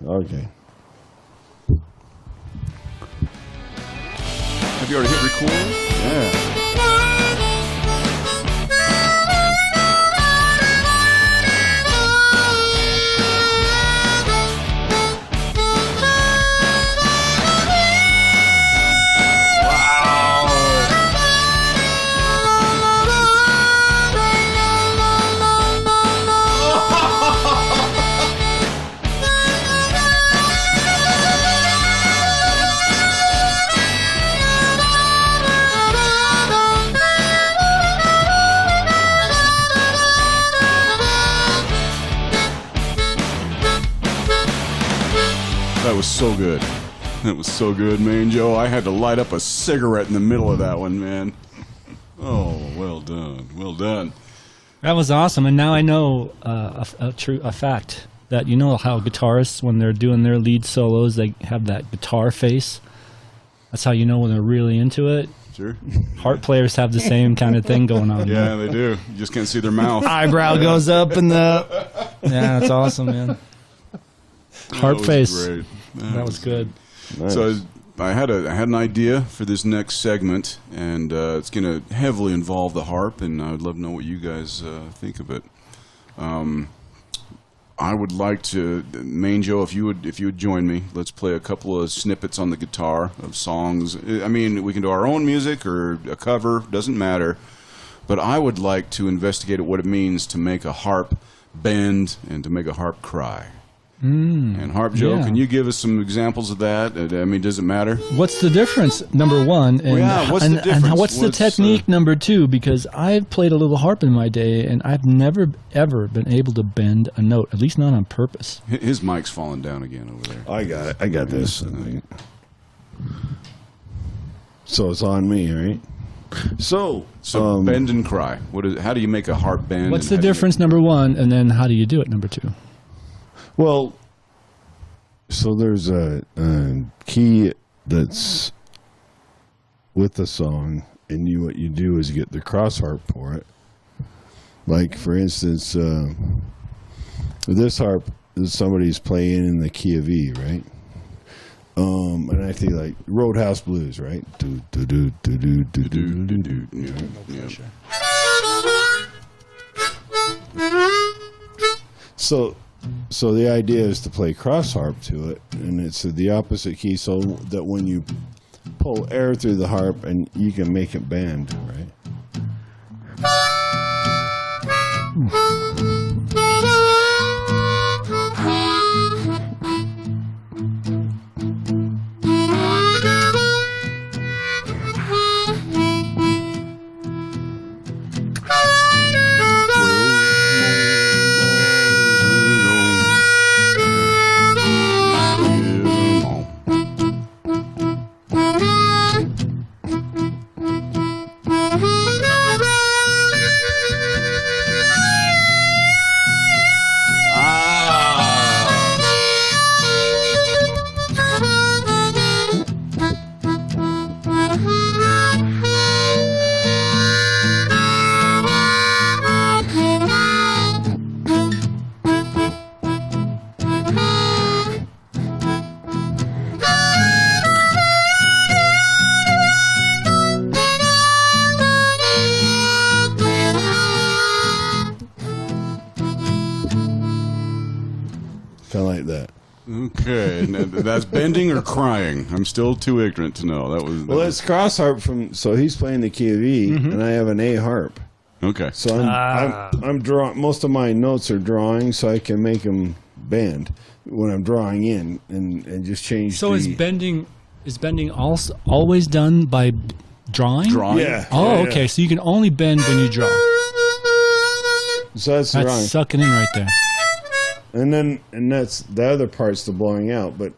Okay. Have you already hit record? Yeah. That was so good. That was so good, man, Joe. I had to light up a cigarette in the middle of that one, man. Oh, well done. Well done. That was awesome. And now I know a fact that you know how guitarists, when they're doing their lead solos, they have that guitar face. That's how you know when they're really into it. Sure. Harp players have the same kind of thing going on. Yeah, they do. You just can't see their mouth. Eyebrow goes up and the... Yeah, that's awesome, man. Harp face. Great. That was good. Nice. So I had an idea for this next segment, and it's going to heavily involve the harp, and I would love to know what you guys think of it. I would like to, Main Joe, if you would join me, let's play a couple of snippets on the guitar of songs. I mean, we can do our own music or a cover, doesn't matter. But I would like to investigate what it means to make a harp bend and to make a harp cry. And HarpJoe, yeah. can you give us some examples of that? I mean, does it matter? What's the difference, number one? And, what's the difference? And what's the technique, number two? Because I've played a little harp in my day, and I've never, ever been able to bend a note, at least not on purpose. His mic's falling down again over there. I got it. I got this. So it's on me, right? So bend and cry. How do you make a harp bend? What's the difference, number one, and then how do you do it, number two? Well, so there's a key that's with the song, and what you do is you get the cross harp for it. Like, for instance, this harp, somebody's playing in the key of E, right? And I think like Roadhouse Blues, right? Do do do do do do do do do. So the idea is to play cross harp to it, and it's the opposite key, so that when you pull air through the harp, and you can make it bend, right? Kind of like that. Okay, and that's bending or crying? I'm still too ignorant to know. Well, it's cross harp so he's playing the key of E, and I have an A harp. Okay. So I'm drawing. Most of my notes are drawing, so I can make them bend when I'm drawing in, and just change. So is bending also always done by drawing? Drawing? Yeah. Oh, yeah, okay. yeah. So you can only bend when you draw. So that's drawing. Sucking in right there. And that's the other part's the blowing out. But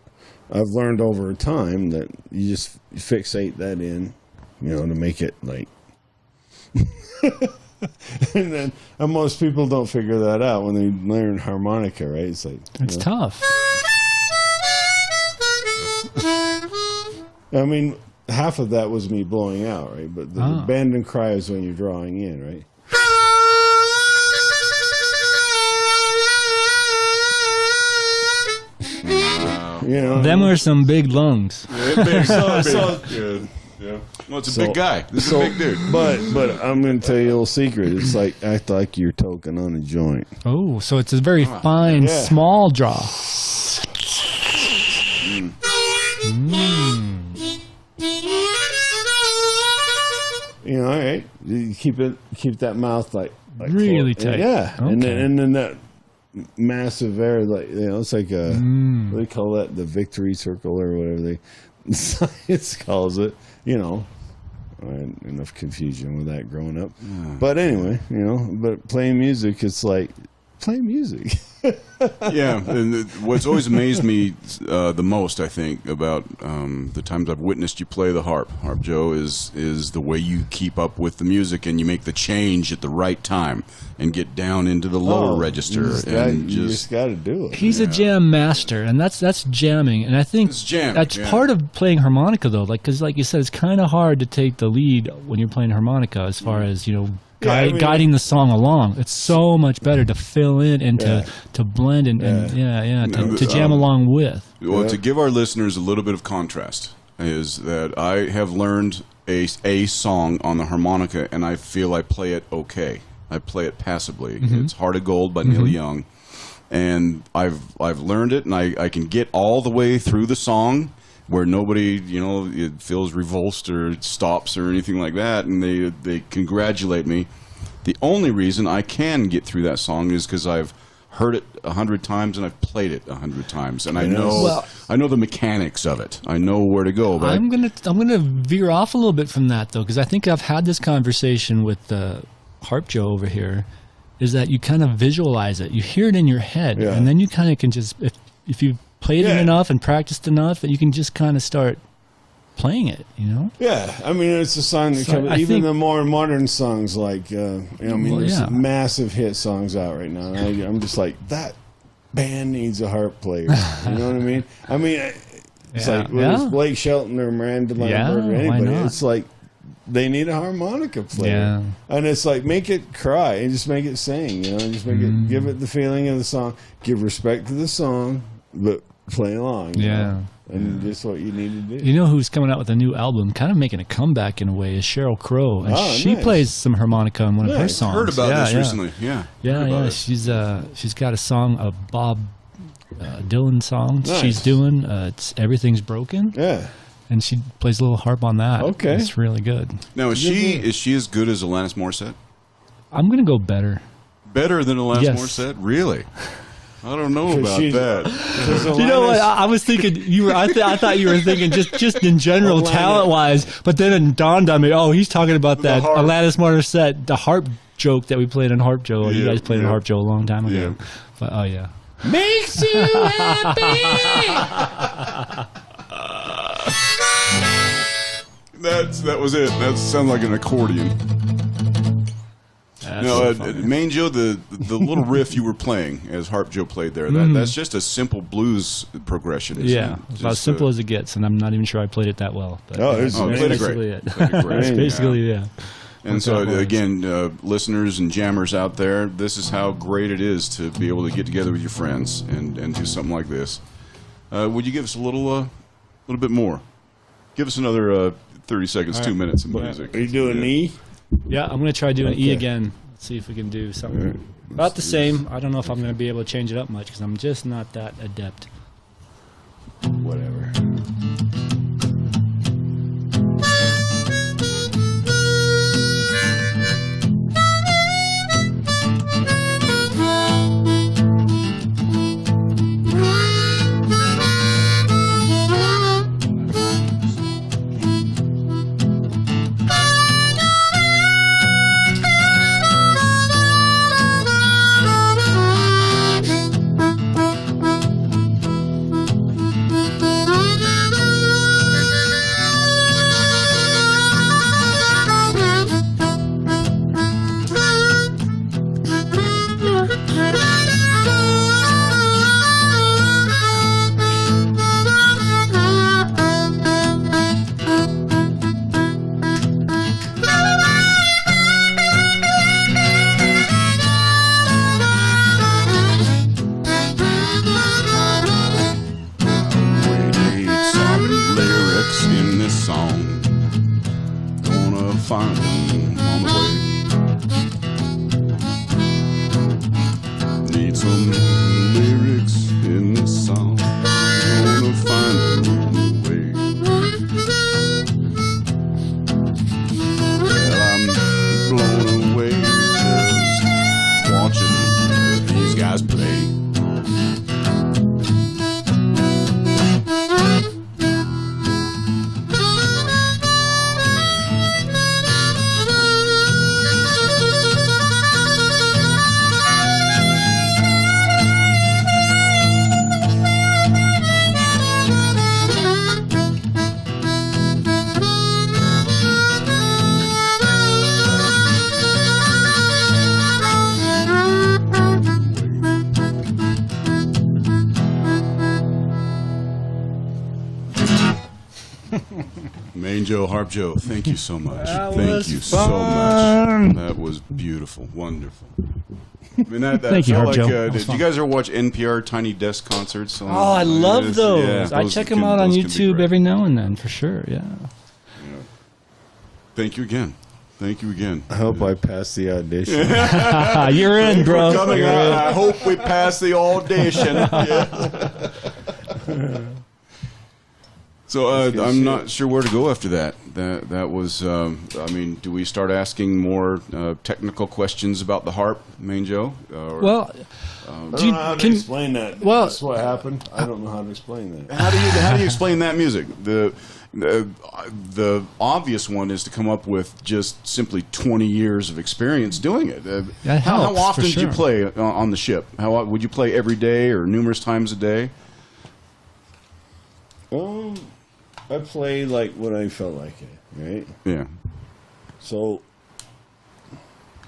I've learned over time that you just fixate that in, to make it like. and most people don't figure that out when they learn harmonica, right? It's like it's tough. I mean, half of that was me blowing out, right? But the bend and cry is when you're drawing in, right? You know, Them are some big lungs. Yeah. Well, it's a big guy. This is a big dude. But I'm going to tell you a little secret. It's like act like you're toking on a joint. Oh, so it's a very fine, Yeah. small draw. You know, all right. You keep that mouth like Really full. tight. Yeah, Okay. and then that massive air, like it's like a what do they call that? The victory circle or whatever science calls it. You know, I had enough confusion with that growing up. But anyway, but playing music, it's like playing music. Yeah, and what's always amazed me the most, I think, about the times I've witnessed you play the HarpJoe, is the way you keep up with the music and you make the change at the right time and get down into the lower register. You just got to do it. He's a jam master, and that's jamming. And I think It's jamming, that's yeah. part of playing harmonica, though. Because like you said, it's kind of hard to take the lead when you're playing harmonica, as far as guiding the song along. It's so much better to fill in and to blend and to jam along with. Well, to give our listeners a little bit of contrast, is that I have learned a song on the harmonica, and I feel I play it okay. I play it passably. It's Heart of Gold by Neil Young, and I've learned it, and I can get all the way through the song where nobody, it feels revulsed or stops or anything like that, and they congratulate me. The only reason I can get through that song is because I've heard it 100 times and I've played it 100 times, and I know the mechanics of it. I know where to go. But I'm gonna veer off a little bit from that, though, because I think I've had this conversation with HarpJoe over here. Is that you kind of visualize it, you hear it in your head, and then you kind of can just if you played it enough and practiced enough, that you can just kind of start playing it, Yeah, I mean, it's a song that comes, even the more modern songs, like, there's massive hit songs out right now. And I'm just like, that band needs a harp player. You know what I mean? I mean, it's like, whether it's Blake Shelton or Miranda Lambert or anybody, it's like, they need a harmonica player. Yeah. And it's like, make it cry and just make it sing, just make it, give it the feeling of the song, give respect to the song, but play along. And just what you need to do. You know who's coming out with a new album, kind of making a comeback in a way, is Sheryl Crow. And she plays some harmonica on one of her songs. I heard about this recently. Yeah. She's got a song, a Bob Dylan song she's doing. It's Everything's Broken. Yeah. And she plays a little harp on that. Okay. It's really good. Now, is she as good as Alanis Morissette? I'm going to go better. Better than Alanis Yes. Morissette? Really? I don't know about that. You know what? I was thinking I thought you were thinking just in general talent wise, but then it dawned on me. Oh, he's talking about that Alanis Morissette, the harp joke that we played on HarpJoe. You guys played on HarpJoe a long time ago. Yeah. But Makes you happy. That was it. That sounds like an accordion. No, DanJoe, the little riff you were playing as HarpJoe played there, that's just a simple blues progression. It's about as simple as it gets, and I'm not even sure I played it that well. But played it great. That's basically it. And so, again, listeners and jammers out there, this is how great it is to be able to get together with your friends and do something like this. Would you give us a little bit more? Give us another 30 seconds, 2 minutes of music. Are you doing E? Yeah, I'm going to try doing E again. Let's see if we can do something about the same. I don't know if I'm going to be able to change it up much because I'm just not that adept. Whatever. find them on the way. Need some lyrics in this song. Gonna find them on the way. Well, I'm blown away just watching these guys play. DanJoe, HarpJoe, thank you so much. Thank you so much. That was beautiful, wonderful. I mean, that Thank you, felt HarpJoe. did you guys ever watch NPR Tiny Desk concerts? Oh, I love those. Yeah, I check them out on those can be YouTube great. every now and then, for sure. Yeah. Thank you again. Thank you again. I hope I pass the audition. You're in, bro. Coming You're out, in. I hope we pass the audition. So I'm not sure where to go after that. That was. I mean, do we start asking more technical questions about the harp, DanJoe? Well, I don't know how to explain that. well, That's what happened. I don't know how to explain that. how do you explain that music? The obvious one is to come up with just simply 20 years of experience doing it. That how helps, often for did you sure. play on the ship? How would you play every day or numerous times a day? I play like when I felt like it, right? Yeah. So You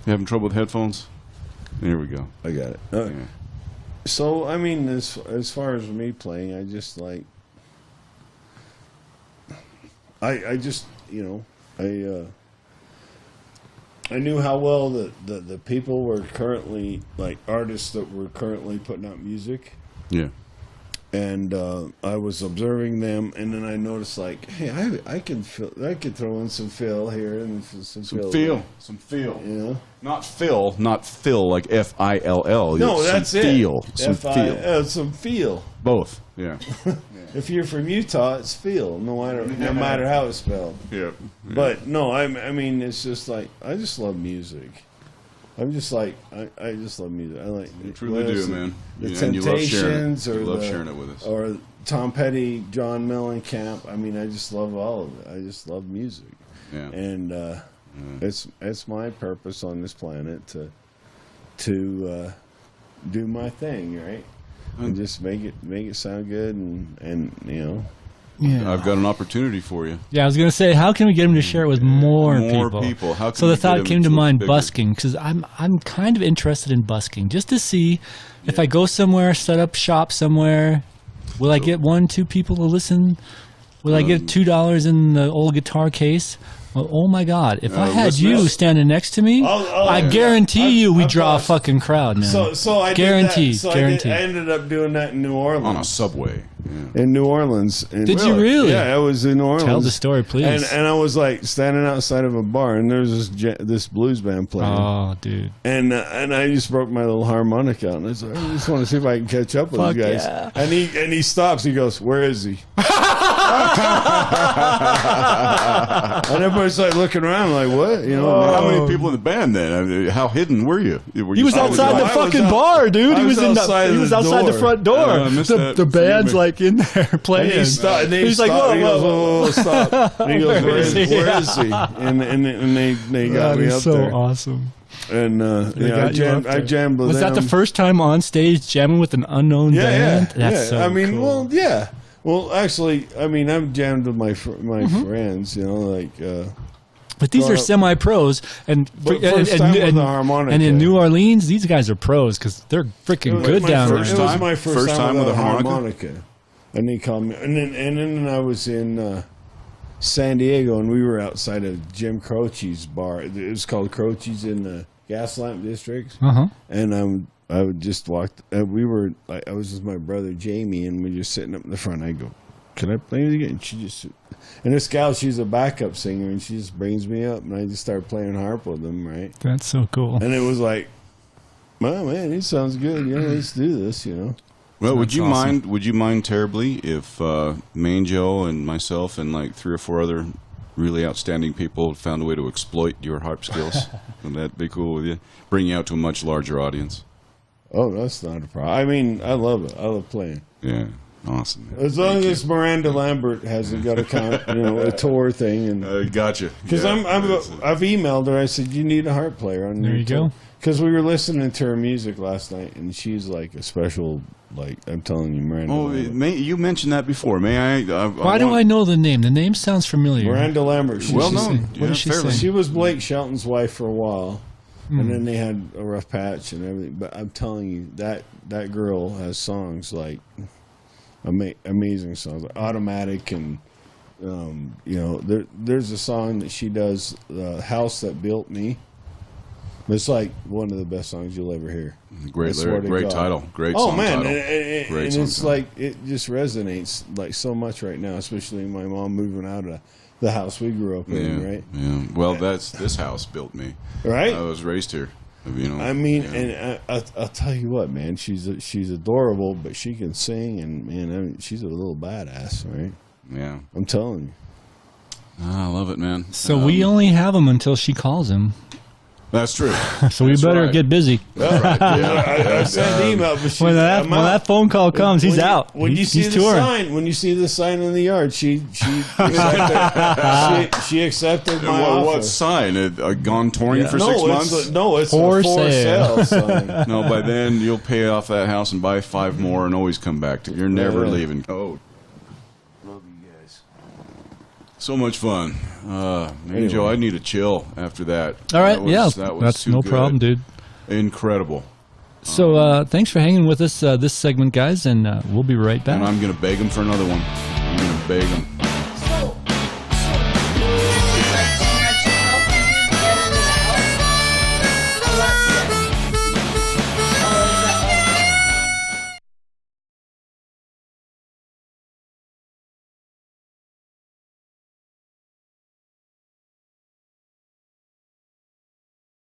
having trouble with headphones? There we go. I got it. Yeah. So I mean, as far as me playing, I just like I just I knew how well the people were currently like artists that were currently putting out music. Yeah. And I was observing them, and then I noticed, like, hey, I could throw in some fill here and some fill. Some feel. You know? Not fill, like F-I-L-L. No, Some that's feel. it. Some feel. Some feel. Both. Yeah. If you're from Utah, it's feel, no matter how it's spelled. Yeah. But no, I mean, it's just like I just love music. I'm just like I just love music. I like You truly do, man. The And you love sharing it. Temptations, You or love sharing it with us. or Tom Petty, John Mellencamp. I mean, I just love all of it. I just love music, Yeah. and it's my purpose on this planet to do my thing, right, and just make it sound good, and Yeah. I've got an opportunity for you. Yeah, I was gonna say, how can we get him to share it with more people? How can so we the get thought him came to to mind bigger? busking, because I'm kind of interested in busking just to see if I go somewhere, set up shop somewhere, will I get 1-2 people to listen? Will I get $2 in the old guitar case? Well, oh my God! If I had listen, you standing next to me, I guarantee we draw a fucking crowd, man. So I guaranteed, did that. So guaranteed. I ended up doing that in New Orleans. On a subway. Yeah. In New Orleans. Did you really? Yeah, I was in New Orleans. Tell the story, please. And I was like standing outside of a bar, and there's this blues band playing. Oh, dude. And I just broke my little harmonica out, and I said, I just want to see if I can catch up with Fuck these guys. yeah. And he stops. He goes, "Where is he?" And everybody's like looking around, like, "What?" How many people in the band then? I mean, how hidden were you? Were He you was solid? outside the I was fucking out- bar, dude. I He was was in outside the. He the was outside the door. front door. I missed that. The band's Forgive me. like in there And playing. he stopped. And He's like, stopped. whoa, He goes, whoa, whoa, stop. And he goes, Where where is is he? he? And they got That me is up so there. awesome. And I got you up I there. jammed with Was that the them. first time on stage jamming with an unknown band? That's so I mean, cool. well, yeah. Well, actually, I mean, I've jammed with my friends, But these are Well, semi-pros, and But first time with the harmonica. and in New Orleans, these guys are pros because they're freaking It good was down my there. first, it was my First time with a harmonica? And they called me, and then I was in San Diego, and we were outside of Jim Croce's bar. It was called Croce's in the Gaslamp District. Uh-huh. And I would just walk. I was with my brother Jamie, and we were just sitting up in the front. I go, can I play it again? And she just, and this gal, she's a backup singer, and she just brings me up, and I just start playing harp with them, right? That's so cool. And it was like, oh man, he sounds good. Let's do this, Well, would That's you awesome. mind? Would you mind terribly if Main Joe and myself and like 3 or 4 other really outstanding people found a way to exploit your harp skills? Would that be cool with you? Bring you out to a much larger audience. Oh, that's not a problem. I mean, I love it. I love playing. Yeah, awesome. Man. As long Thank as Miranda Lambert hasn't got a tour thing, and Gotcha. because I've emailed her. I said you need a harp player on There your you tour. go. Because we were listening to her music last night, and she's like a special. Like I'm telling you, Miranda. Oh, Lambert. you mentioned that before. May I? Why do I know the name? The name sounds familiar. Miranda Lambert. She's Well What known. does she sing? What does she fairly. sing? She was Blake Shelton's wife for a while, and then they had a rough patch and everything. But I'm telling you, that girl has songs like amazing songs, like Automatic, and there's a song that she does, "The House That Built Me." It's like one of the best songs you'll ever hear. Great I swear lyric, to great God. title, great Oh song man, title. and Great and song it's title. like it just resonates like so much right now, especially my mom moving out of the house we grew up in, right? Yeah. Well, this house built me. Right. I was raised here. I mean, yeah. and I'll tell you what, man, she's adorable, but she can sing, and man, I mean, she's a little badass, right? Yeah. I'm telling you. I love it, man. So we only have him until she calls him. That's true. So we That's better right. get busy. I sent an email, but When that phone call comes, he's out. When you He's see the touring. sign, when you see the sign in the yard, she accepted my offer. What sign? Gone touring for 6 months? It's For a for sale. sale sign. No, by then you'll pay off that house and buy 5 more and always come back to it. You're never Yeah. leaving. Oh, Love you guys. so much fun. Man, Anyway. Joe, I need a chill after that. All right, That was that's too no good. problem, dude. Incredible. So thanks for hanging with us this segment, guys, and we'll be right back. And I'm going to beg him for another one. I'm going to beg him.